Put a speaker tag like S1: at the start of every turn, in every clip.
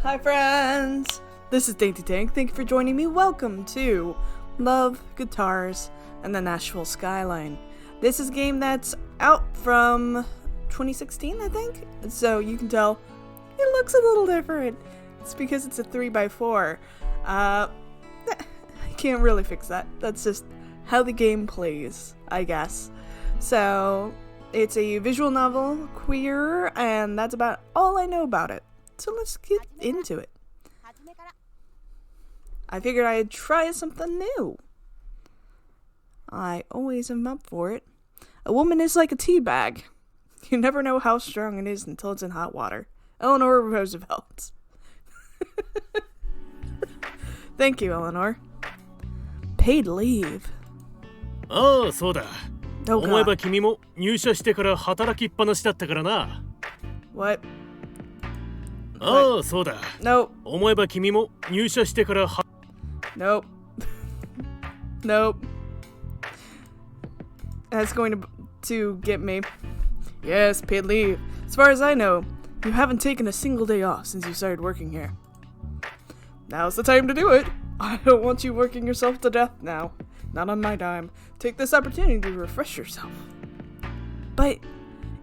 S1: Hi friends! This is DaintyTank. Thank you for joining me. Welcome to Love, Guitars, and the Nashville Skyline. This is a game that's out from 2016, I think? So you can tell it looks a little different. It's because it's a 3x4. I can't really fix that. That's just how the game plays, I guess. So, it's a visual novel, queer, and that's about all I know about it. So let's get into it. I figured I'd try something new. I always am up for it. A woman is like a tea bag. You never know how strong it is until it's in hot water. Eleanor Roosevelt. Thank you, Eleanor. Paid leave.
S2: Oh, そうだ。
S1: Oh,
S2: 思えば
S1: God.
S2: 君も入社してから働きっぱなしだったからな。
S1: What?
S2: ああ、そうだ。
S1: Nope.
S2: 思えば君も入社してから
S1: Nope. Nope. That's going to get me. Yes, paid leave. As far as I know, you haven't taken a single day off since you started working here. Now's the time to do it. I don't want you working yourself to death now. Not on my dime. Take this opportunity to refresh yourself. But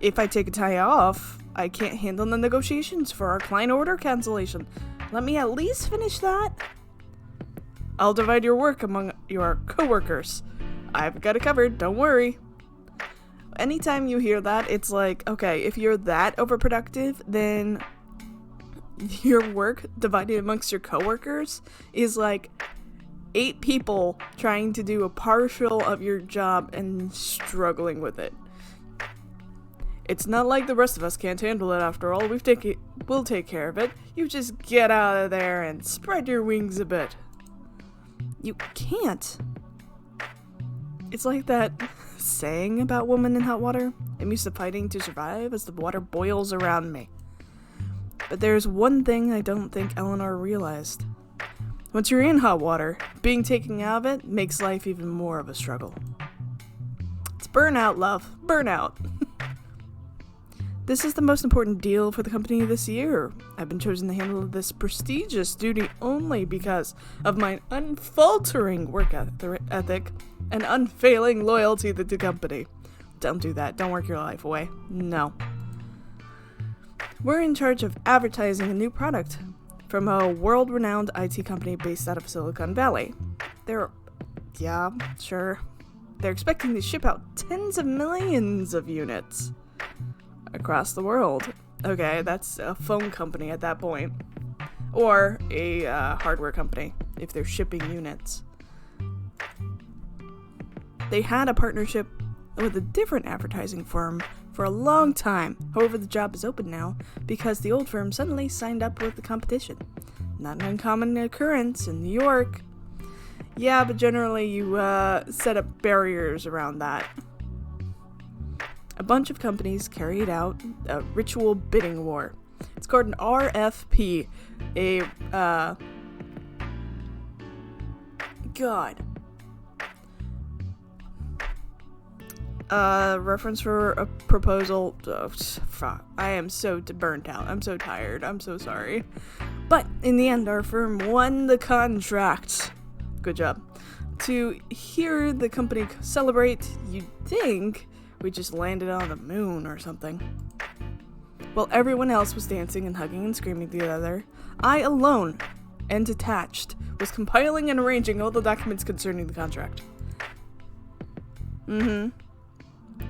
S1: if I take a day off, I can't handle the negotiations for our client order cancellation. Let me at least finish that. I'll divide your work among your coworkers. I've got it covered, don't worry. Anytime you hear that, it's like, okay, if you're that overproductive, then your work divided amongst your coworkers is like 8 people trying to do a partial of your job and struggling with it. It's not like the rest of us can't handle it after all. We'll take care of it. You just get out of there and spread your wings a bit. You can't. It's like that saying about women in hot water. I'm used to fighting to survive as the water boils around me. But there's one thing I don't think Eleanor realized. Once you're in hot water, being taken out of it makes life even more of a struggle. It's burnout, love. Burnout. This is the most important deal for the company this year. I've been chosen to handle this prestigious duty only because of my unfaltering work ethic and unfailing loyalty to the company. Don't do that. Don't work your life away. No. We're in charge of advertising a new product from a world-renowned IT company based out of Silicon Valley. Yeah, sure. They're expecting to ship out tens of millions of units across the world. Okay, that's a phone company at that point. Or a hardware company, if they're shipping units. They had a partnership with a different advertising firm for a long time. However, the job is open now because the old firm suddenly signed up with the competition. Not an uncommon occurrence in New York. Yeah, but generally you set up barriers around that. A bunch of companies carried out a ritual bidding war. It's called an RFP. Reference for a proposal. Oh, fuck. I am so burnt out. I'm so tired. I'm so sorry. But in the end, our firm won the contract. Good job. To hear the company celebrate, you'd think we just landed on the moon or something. While everyone else was dancing and hugging and screaming together, I alone, and detached, was compiling and arranging all the documents concerning the contract.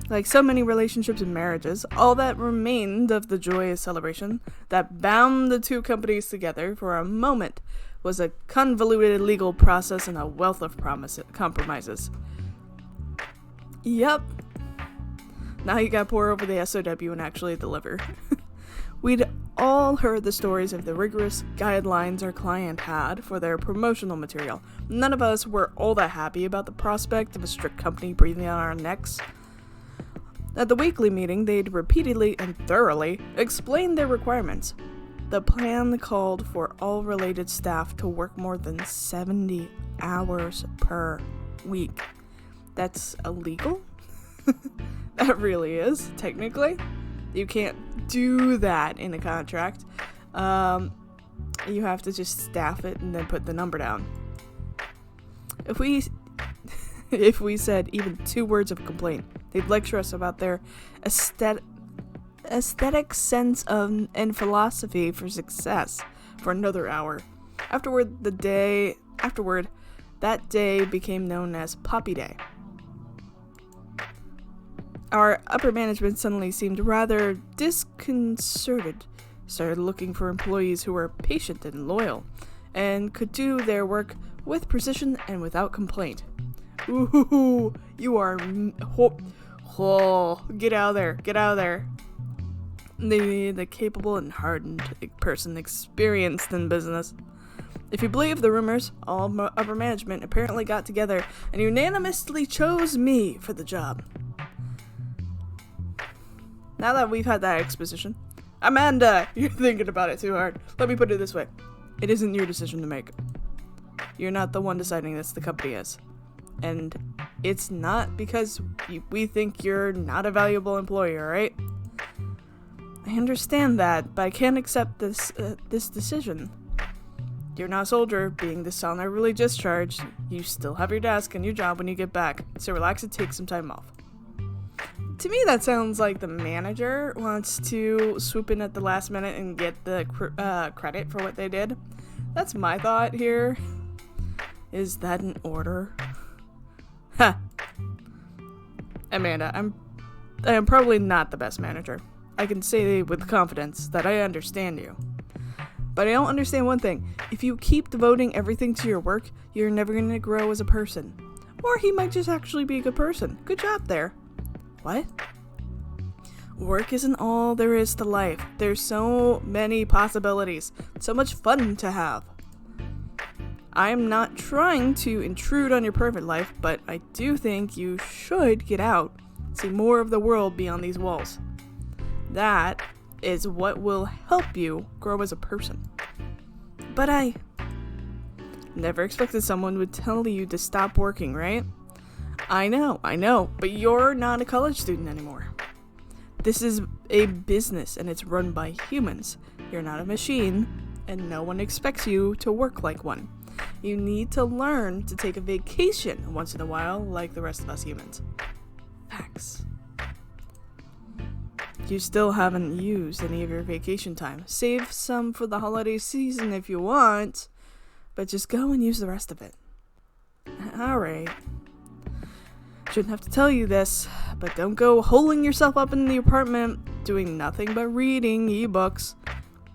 S1: Like so many relationships and marriages, all that remained of the joyous celebration that bound the two companies together for a moment was a convoluted legal process and a wealth of compromises. Yep. Now you gotta pour over the SOW and actually deliver. We'd all heard the stories of the rigorous guidelines our client had for their promotional material. None of us were all that happy about the prospect of a strict company breathing on our necks. At the weekly meeting, they'd repeatedly and thoroughly explained their requirements. The plan called for all related staff to work more than 70 hours per week. That's illegal? That really is, technically. You can't do that in a contract. You have to just staff it and then put the number down. If we said even 2 words of complaint, they'd lecture us about their aesthetic sense of and philosophy for success for another hour. Afterward, that day became known as Poppy Day. Our upper management suddenly seemed rather disconcerted, started looking for employees who were patient and loyal, and could do their work with precision and without complaint. Ooh, you are... get out of there, get out of there. The capable and hardened person experienced in business. If you believe the rumors, all upper management apparently got together and unanimously chose me for the job. Now that we've had that exposition, Amanda, you're thinking about it too hard. Let me put it this way. It isn't your decision to make. You're not the one deciding this, the company is. And it's not because we think you're not a valuable employee, alright? I understand that, but I can't accept this decision. You're not a soldier, being dishonorably discharged. You still have your desk and your job when you get back, so relax and take some time off. To me, that sounds like the manager wants to swoop in at the last minute and get the credit for what they did. That's my thought here. Is that an order? Ha! Amanda, I am probably not the best manager. I can say with confidence that I understand you. But I don't understand one thing. If you keep devoting everything to your work, you're never going to grow as a person. Or he might just actually be a good person. Good job there. What? Work isn't all there is to life. There's so many possibilities. So much fun to have. I'm not trying to intrude on your private life, but I do think you should get out, see more of the world beyond these walls. That is what will help you grow as a person. But I never expected someone would tell you to stop working, right? I know, but you're not a college student anymore. This is a business and it's run by humans. You're not a machine, and no one expects you to work like one. You need to learn to take a vacation once in a while, like the rest of us humans. Facts. You still haven't used any of your vacation time. Save some for the holiday season if you want, but just go and use the rest of it. Alright. Shouldn't have to tell you this, but don't go holing yourself up in the apartment doing nothing but reading ebooks.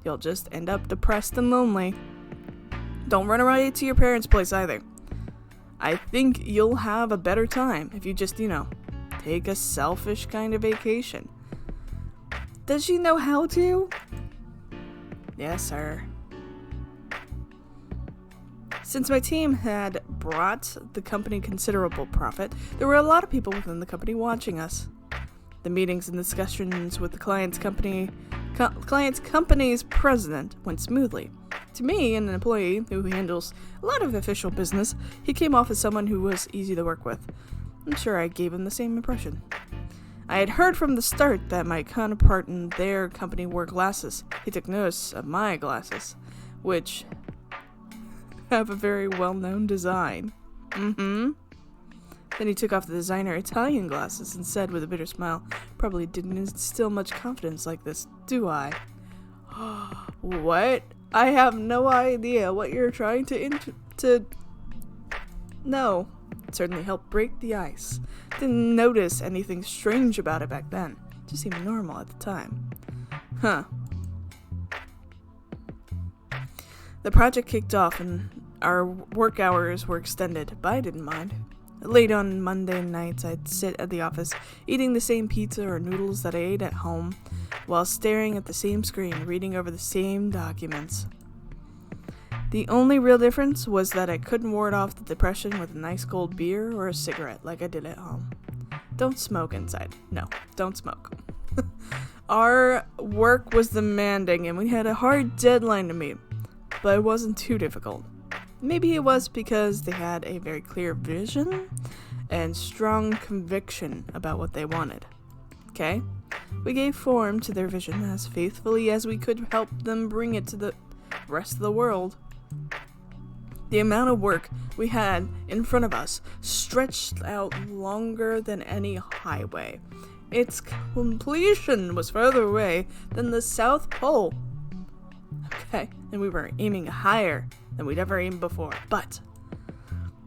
S1: You'll just end up depressed and lonely. Don't run away to your parents' place either. I think you'll have a better time if you just, take a selfish kind of vacation. Does she know how to? Yes, sir. Since my team had brought the company considerable profit, there were a lot of people within the company watching us. The meetings and discussions with the client's company's president went smoothly. To me, an employee who handles a lot of official business, he came off as someone who was easy to work with. I'm sure I gave him the same impression. I had heard from the start that my counterpart in their company wore glasses. He took notice of my glasses, which have a very well-known design. Then he took off the designer Italian glasses and said with a bitter smile, "Probably didn't instill much confidence like this, do I?" What? I have no idea what you're trying to... No. It certainly helped break the ice. Didn't notice anything strange about it back then. Just seemed normal at the time. Huh. The project kicked off and our work hours were extended, but I didn't mind. Late on Monday nights, I'd sit at the office, eating the same pizza or noodles that I ate at home, while staring at the same screen, reading over the same documents. The only real difference was that I couldn't ward off the depression with a nice cold beer or a cigarette like I did at home. Don't smoke inside. No, don't smoke. Our work was demanding and we had a hard deadline to meet, but it wasn't too difficult. Maybe it was because they had a very clear vision and strong conviction about what they wanted. Okay? We gave form to their vision as faithfully as we could help them bring it to rest of the world. The amount of work we had in front of us stretched out longer than any highway. Its completion was further away than the South Pole. Okay, and we were aiming higher than we'd ever aimed before, but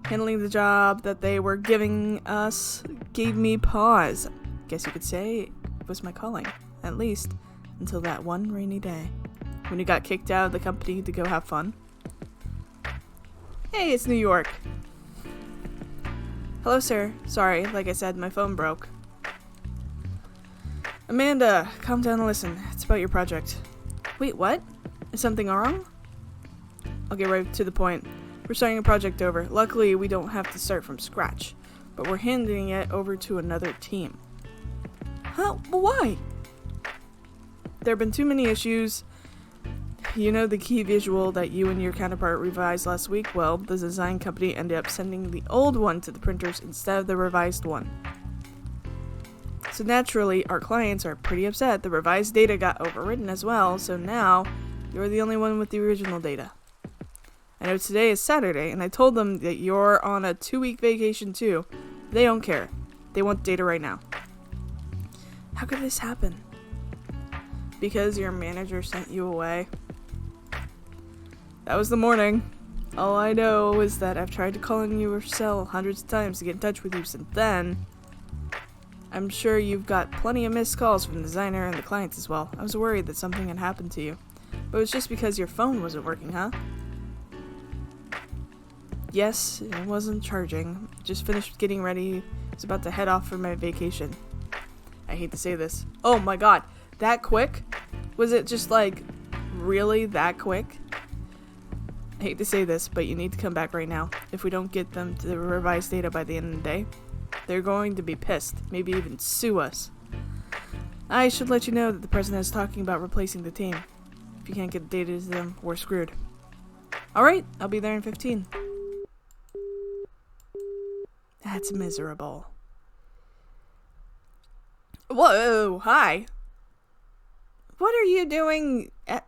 S1: handling the job that they were giving us gave me pause. Guess you could say it was my calling, at least until that one rainy day when you got kicked out of the company to go have fun. Hey, it's New York. Hello, sir. Sorry, like I said, my phone broke. Amanda, calm down and listen. It's about your project. Wait, what? Is something wrong? I'll get right to the point. We're starting a project over. Luckily, we don't have to start from scratch, but we're handing it over to another team. Huh? Why? There have been too many issues. You know the key visual that you and your counterpart revised last week? Well, the design company ended up sending the old one to the printers instead of the revised one. So naturally, our clients are pretty upset. The revised data got overwritten as well, so now you're the only one with the original data. I know today is Saturday, and I told them that you're on a 2-week vacation too. They don't care. They want data right now. How could this happen? Because your manager sent you away. That was the morning. All I know is that I've tried to call in your cell hundreds of times to get in touch with you since then. I'm sure you've got plenty of missed calls from the designer and the clients as well. I was worried that something had happened to you. But it was just because your phone wasn't working, huh? Yes, it wasn't charging. Just finished getting ready. I was about to head off for my vacation. I hate to say this. Oh my god, that quick? Was it just like, really that quick? I hate to say this, but you need to come back right now. If we don't get them to the revised data by the end of the day, they're going to be pissed, maybe even sue us. I should let you know that the president is talking about replacing the team. If you can't get the data to them, we're screwed. Alright, I'll be there in 15. That's miserable. Whoa, hi. What are you doing at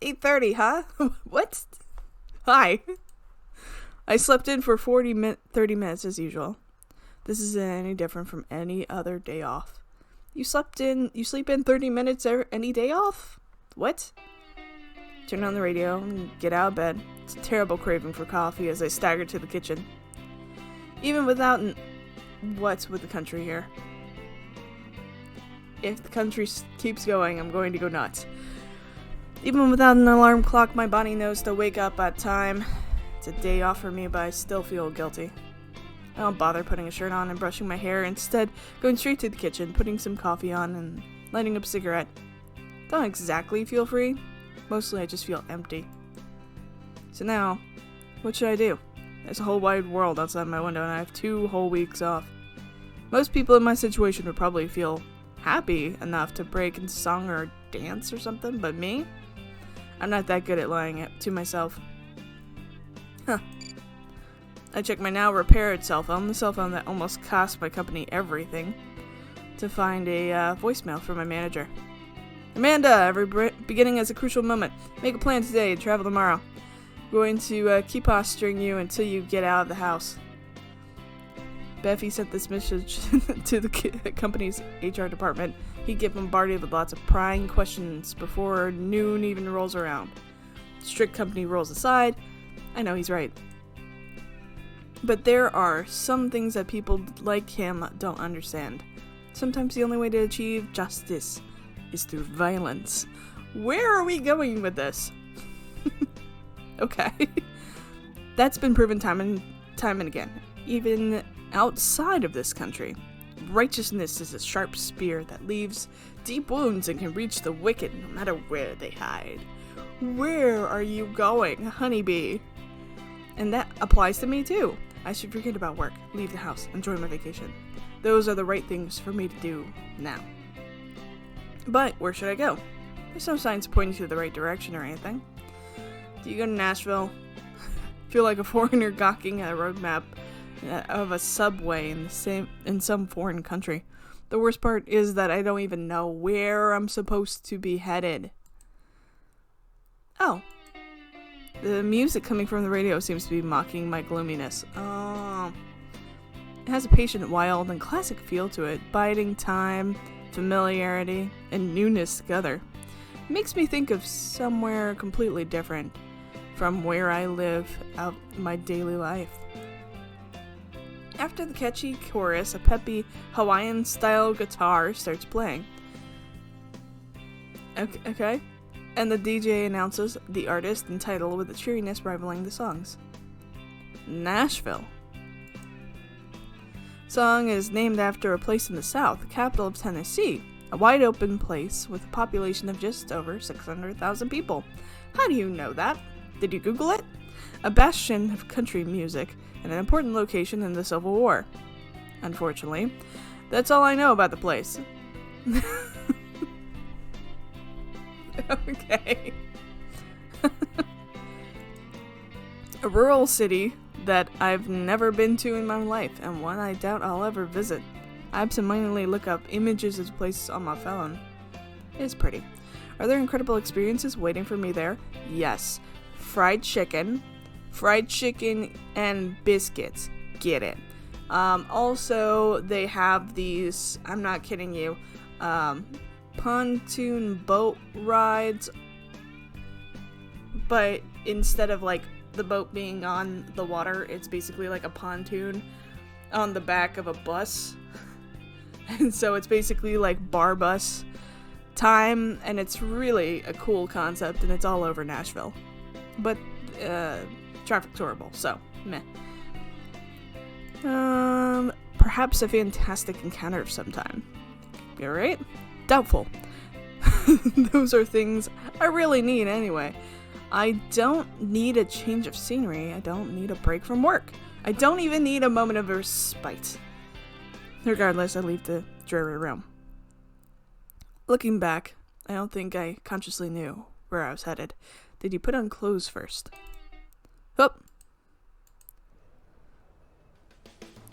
S1: 8:30, huh? What? Hi. I slept in for 30 minutes as usual. This isn't any different from any other day off. You sleep in 30 minutes any day off? What? Turn on the radio and get out of bed. It's a terrible craving for coffee as I stagger to the kitchen. Even without what's with the country here? If the country keeps going, I'm going to go nuts. Even without an alarm clock, my body knows to wake up at time. It's a day off for me, but I still feel guilty. I don't bother putting a shirt on and brushing my hair, instead going straight to the kitchen, putting some coffee on and lighting up a cigarette. Don't exactly feel free. Mostly I just feel empty. So now, what should I do? There's a whole wide world outside my window and I have 2 whole weeks off. Most people in my situation would probably feel happy enough to break into song or dance or something, but me? I'm not that good at lying it to myself. Huh. I check my now repaired cell phone, the cell phone that almost cost my company everything, to find a voicemail from my manager. Amanda, every beginning has a crucial moment. Make a plan today and travel tomorrow. I'm going to keep posturing you until you get out of the house. Beffy sent this message to the company's HR department. He'd get bombarded with lots of prying questions before noon even rolls around. Strict company rules aside, I know he's right. But there are some things that people like him don't understand. Sometimes the only way to achieve justice is through violence. Where are we going with this? Okay. That's been proven time and again. Even outside of this country, righteousness is a sharp spear that leaves deep wounds and can reach the wicked no matter where they hide. Where are you going, honeybee? And that applies to me too. I should forget about work, leave the house, enjoy my vacation. Those are the right things for me to do now. But where should I go? There's no signs pointing to the right direction or anything. Do you go to Nashville? Feel like a foreigner gawking at a roadmap of a subway in some foreign country. The worst part is that I don't even know where I'm supposed to be headed. Oh, The music coming from the radio seems to be mocking my gloominess. Oh. It has a patient, wild, and classic feel to it, biding time, familiarity, and newness together. It makes me think of somewhere completely different from where I live out my daily life. After the catchy chorus, a peppy Hawaiian-style guitar starts playing. Okay. And the DJ announces the artist and title with the cheeriness rivaling the songs. Nashville. Song is named after a place in the South, the capital of Tennessee, a wide-open place with a population of just over 600,000 people. How do you know that? Did you Google it? A bastion of country music and an important location in the Civil War. Unfortunately, that's all I know about the place. Okay. A rural city that I've never been to in my life, and one I doubt I'll ever visit. I absentmindedly look up images of places on my phone. It's pretty. Are there incredible experiences waiting for me there? Yes. Fried chicken and biscuits. Get it. Also, they have these, I'm not kidding you, pontoon boat rides, but instead of like the boat being on the water, it's basically like a pontoon on the back of a bus. And so it's basically like bar bus time, and it's really a cool concept, and it's all over Nashville. But traffic's horrible, so meh. Perhaps a fantastic encounter of some time. You alright? Doubtful. Those are things I really need anyway. I don't need a change of scenery. I don't need a break from work. I don't even need a moment of respite. Regardless, I leave the dreary room. Looking back, I don't think I consciously knew where I was headed. Did you put on clothes first? Oh.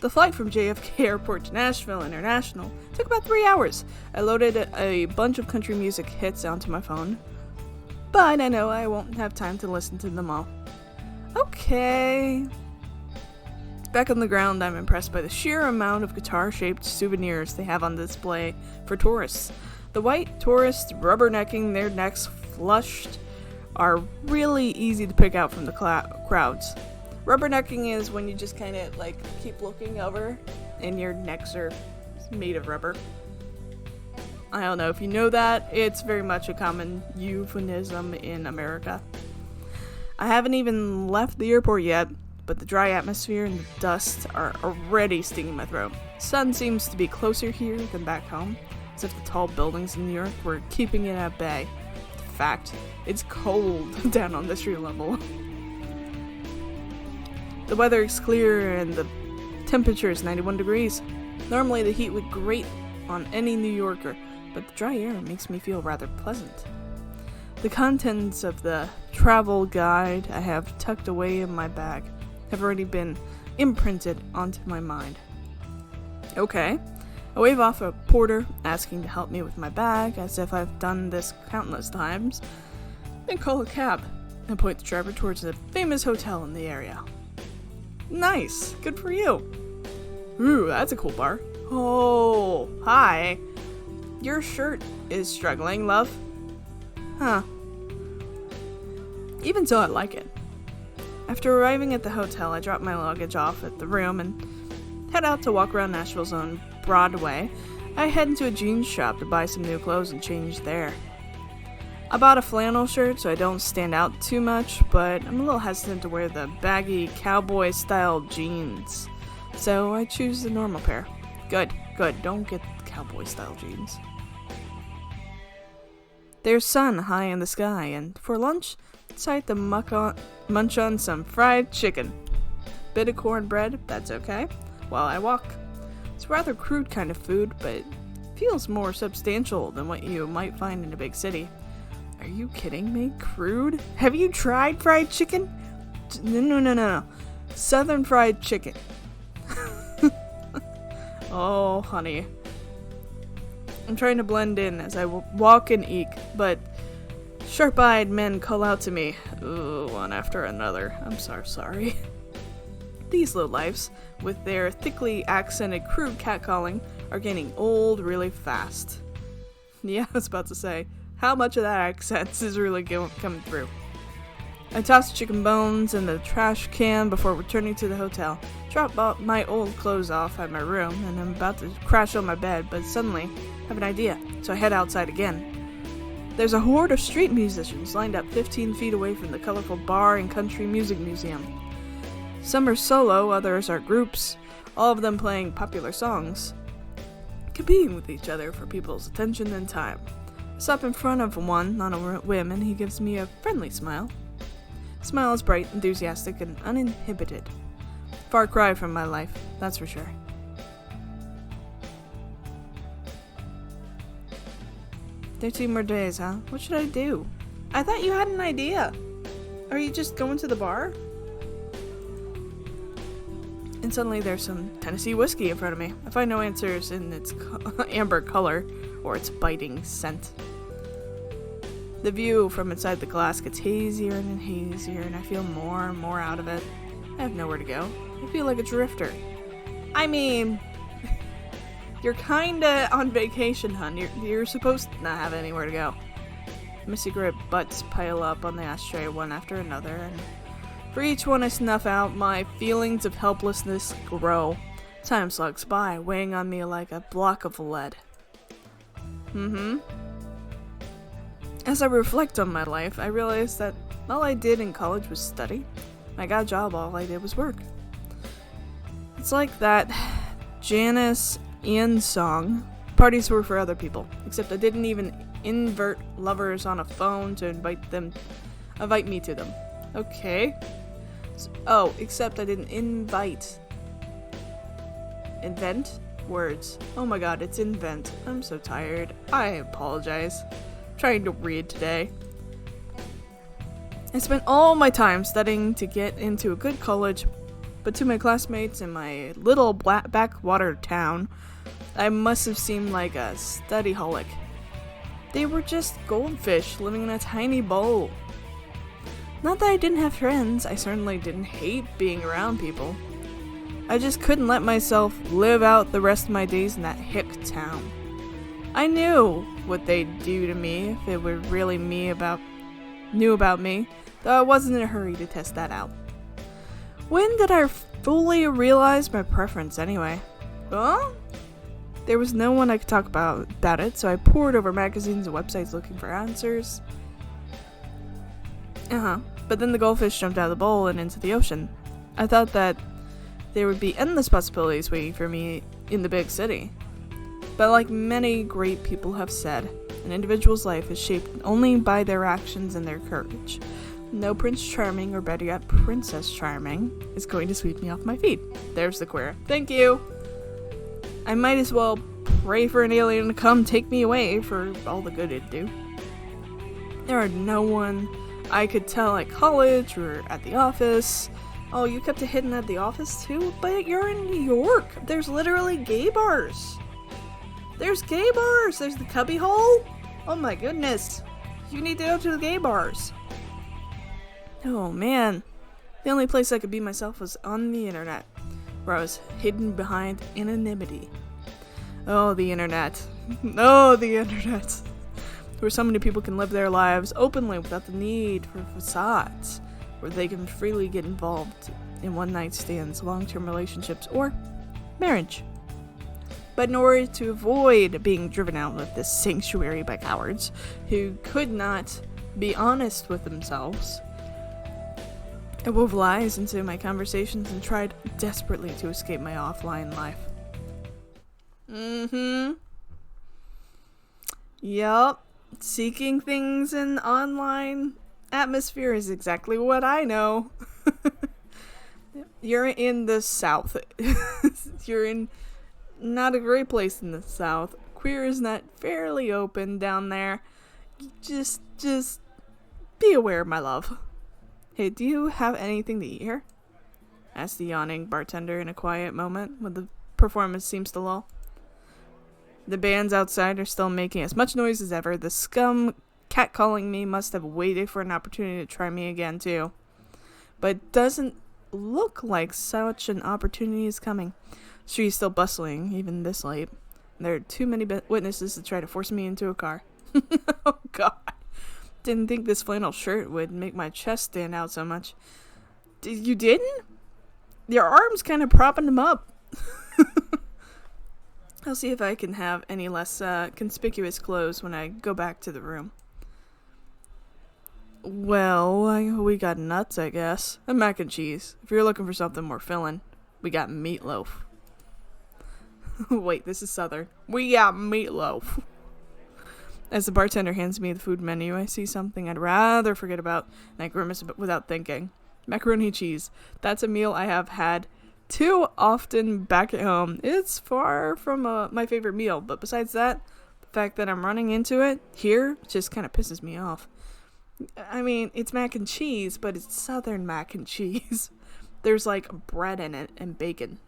S1: The flight from JFK Airport to Nashville International took about 3 hours. I loaded a bunch of country music hits onto my phone, but I know I won't have time to listen to them all. Okay. Back on the ground, I'm impressed by the sheer amount of guitar-shaped souvenirs they have on display for tourists. The white tourists rubbernecking their necks flushed are really easy to pick out from the crowds. Rubbernecking is when you just kind of like keep looking over and your necks are made of rubber. I don't know if you know that. It's very much a common euphemism in America. I haven't even left the airport yet, but the dry atmosphere and the dust are already stinging my throat. Sun seems to be closer here than back home, as if the tall buildings in New York were keeping it at bay. In fact, it's cold down on the street level. The weather is clear and the temperature is 91 degrees. Normally the heat would grate on any New Yorker, but the dry air makes me feel rather pleasant. The contents of the travel guide I have tucked away in my bag have already been imprinted onto my mind. Okay. I wave off a porter asking to help me with my bag, as if I've done this countless times, then call a cab and point the driver towards a famous hotel in the area. Nice! Good for you! Ooh, that's a cool bar. Oh, hi! Your shirt is struggling, love. Huh. Even so, I like it. After arriving at the hotel, I drop my luggage off at the room and head out to walk around Nashville's own Broadway. I head into a jeans shop to buy some new clothes and change there. I bought a flannel shirt so I don't stand out too much, but I'm a little hesitant to wear the baggy cowboy-style jeans. So I choose the normal pair. Good. Don't get cowboy-style jeans. There's sun high in the sky, and for lunch, decide to munch on some fried chicken. Bit of cornbread, that's okay, while I walk. It's a rather crude kind of food, but feels more substantial than what you might find in a big city. Are you kidding me? Crude? Have you tried fried chicken? No. Southern fried chicken. Oh, honey. I'm trying to blend in as I walk and eat, but Sharp-eyed men call out to me, ooh, one after another. I'm so sorry. These lowlifes, with their thickly accented crude catcalling, are getting old really fast. Yeah, I was about to say, how much of that accent is really coming through? I tossed chicken bones in the trash can before returning to the hotel. Dropped my old clothes off at my room, and I'm about to crash on my bed, but suddenly I have an idea, so I head outside again. There's a horde of street musicians lined up 15 feet away from the colorful bar and country music museum. Some are solo, others are groups, all of them playing popular songs, competing with each other for people's attention and time. I stop in front of one on a whim, and he gives me a friendly smile. The smile is bright, enthusiastic, and uninhibited. Far cry from my life, that's for sure. 13 more days, huh? What should I do? I thought you had an idea. Are you just going to the bar? And suddenly there's some Tennessee whiskey in front of me. I find no answers in its amber color or its biting scent. The view from inside the glass gets hazier and hazier, and I feel more and more out of it. I have nowhere to go. I feel like a drifter. I mean, you're kinda on vacation, hun. You're supposed to not have anywhere to go. My cigarette butts pile up on the ashtray one after another, and for each one I snuff out, my feelings of helplessness grow. Time slugs by, weighing on me like a block of lead. As I reflect on my life, I realize that all I did in college was study. When I got a job, all I did was work. It's like that Janice Ian song, parties were for other people, except I didn't even invert lovers on a phone to invite me to them. Okay. Except I didn't invent words. Oh my god, it's invent. I'm so tired. I apologize. Trying to read today. I spent all my time studying to get into a good college, but to my classmates in my little backwater town, I must have seemed like a studyholic. They were just goldfish living in a tiny bowl. Not that I didn't have friends, I certainly didn't hate being around people. I just couldn't let myself live out the rest of my days in that hick town. I knew what they'd do to me if it were really knew about me, though I wasn't in a hurry to test that out. When did I fully realize my preference anyway? Well, there was no one I could talk about it, so I pored over magazines and websites looking for answers. But then the goldfish jumped out of the bowl and into the ocean. I thought that there would be endless possibilities waiting for me in the big city. But like many great people have said, an individual's life is shaped only by their actions and their courage. No Prince Charming, or better yet, Princess Charming, is going to sweep me off my feet. There's the queer. Thank you! I might as well pray for an alien to come take me away for all the good it'd do. There are no one I could tell at college or at the office. Oh, you kept it hidden at the office too? But you're in New York. There's literally gay bars. There's gay bars. There's the cubby hole. Oh my goodness. You need to go to the gay bars. Oh man. The only place I could be myself was on the internet, where I was hidden behind anonymity. Oh, the internet. Oh, the internet. Where so many people can live their lives openly without the need for facades, where they can freely get involved in one-night stands, long-term relationships, or marriage. But in order to avoid being driven out of this sanctuary by cowards who could not be honest with themselves, I wove lies into my conversations and tried desperately to escape my offline life. Yup. Seeking things in online atmosphere is exactly what I know. You're in the South. You're in not a great place in the South. Queer is not fairly open down there. Just be aware, my love. Hey, do you have anything to eat here? Asked the yawning bartender in a quiet moment when the performance seems to lull. The bands outside are still making as much noise as ever. The scum catcalling me must have waited for an opportunity to try me again, too. But it doesn't look like such an opportunity is coming. Street's still bustling, even this late. There are too many witnesses to try to force me into a car. Oh, God. Didn't think this flannel shirt would make my chest stand out so much. You didn't? Your arm's kind of propping them up. I'll see if I can have any less conspicuous clothes when I go back to the room. Well, we got nuts, I guess. And mac and cheese. If you're looking for something more filling, we got meatloaf. Wait, this is Southern. We got meatloaf. As the bartender hands me the food menu, I see something I'd rather forget about, and I grimace without thinking. Macaroni and cheese. That's a meal I have had too often back at home. It's far from my favorite meal, but besides that, the fact that I'm running into it here just kind of pisses me off. I mean, it's mac and cheese, but it's Southern mac and cheese. There's like bread in it and bacon.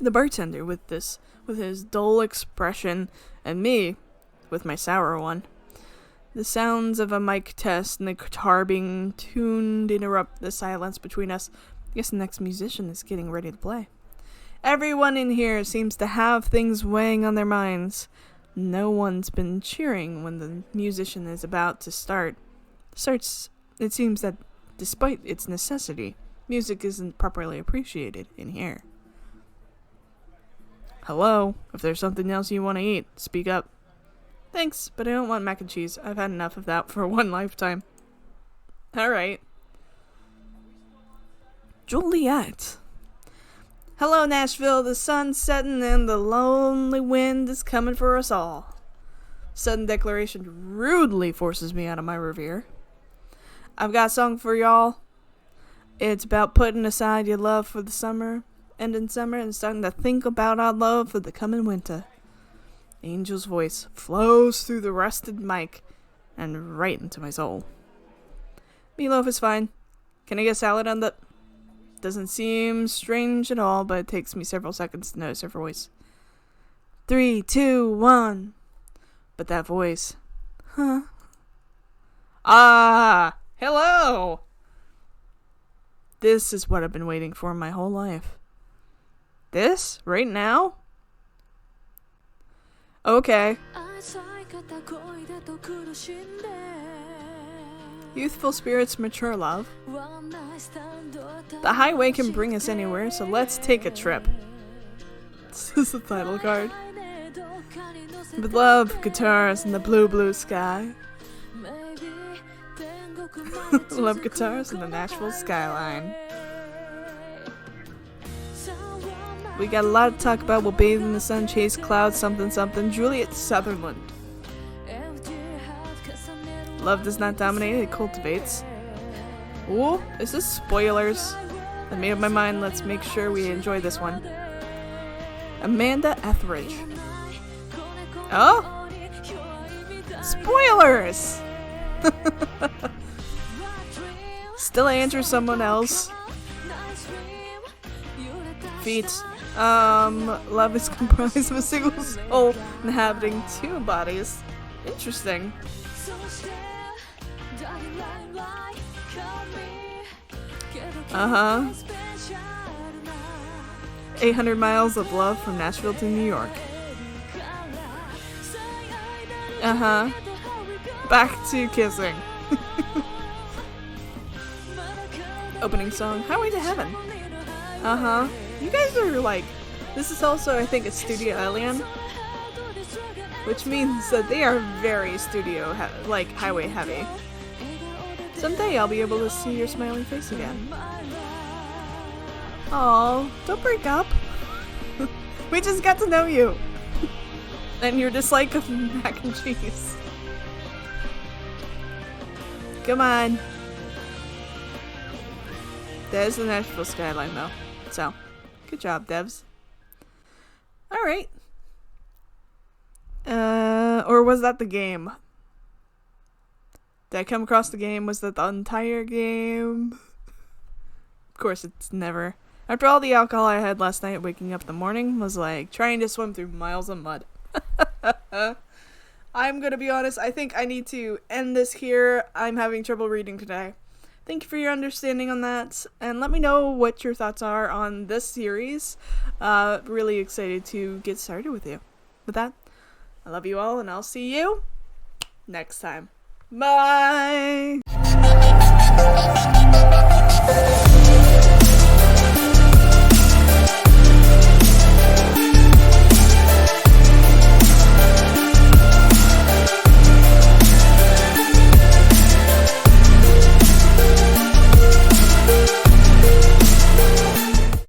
S1: The bartender with his dull expression, and me with my sour one. The sounds of a mic test and the guitar being tuned interrupt the silence between us. I guess the next musician is getting ready to play. Everyone in here seems to have things weighing on their minds. No one's been cheering when the musician is about to start. It seems that despite its necessity, music isn't properly appreciated in here. Hello, if there's something else you want to eat, speak up. Thanks, but I don't want mac and cheese. I've had enough of that for one lifetime. Alright. Juliet. Hello, Nashville. The sun's setting and the lonely wind is coming for us all. Sudden declaration rudely forces me out of my reverie. I've got a song for y'all. It's about putting aside your love for the summer, ending summer, and starting to think about our love for the coming winter. Angel's voice flows through the rusted mic and right into my soul. Meatloaf is fine. Can I get salad on the... Doesn't seem strange at all, but it takes me several seconds to notice her voice. 3, 2, 1. But that voice. Huh? Ah! Hello! This is what I've been waiting for my whole life. This? Right now? Okay. Youthful spirits, mature love. The highway can bring us anywhere, so let's take a trip. This is the title card. With love, guitars, and the blue, blue sky. Love guitars and the Nashville Skyline. We got a lot to talk about. We'll bathe in the sun, chase clouds, something, something. Juliet Sutherland. Love does not dominate, it cultivates. Ooh, is this spoilers? I made up my mind, let's make sure we enjoy this one. Amanda Etheridge. Oh? Spoilers! Still Andrew someone else. Feet. Love is comprised of a single soul inhabiting two bodies. Interesting. Uh-huh. 800 miles of love from Nashville to New York. Uh-huh. Back to kissing. Opening song, Highway to Heaven. Uh-huh. You guys are like, this is also, I think, a Studio Alien, which means that they are very studio, like, highway heavy. Someday I'll be able to see your smiling face again. Aw, don't break up. We just got to know you. And your dislike of mac and cheese. Come on. There's the Nashville Skyline, though. So, good job, devs. Alright. Or was that the game? Did I come across the game? Was that the entire game? Of course, it's never. After all the alcohol I had last night, waking up in the morning was like trying to swim through miles of mud. I'm gonna be honest, I think I need to end this here. I'm having trouble reading today. Thank you for your understanding on that, and let me know what your thoughts are on this series. Really excited to get started with you. With that, I love you all, and I'll see you next time. Bye!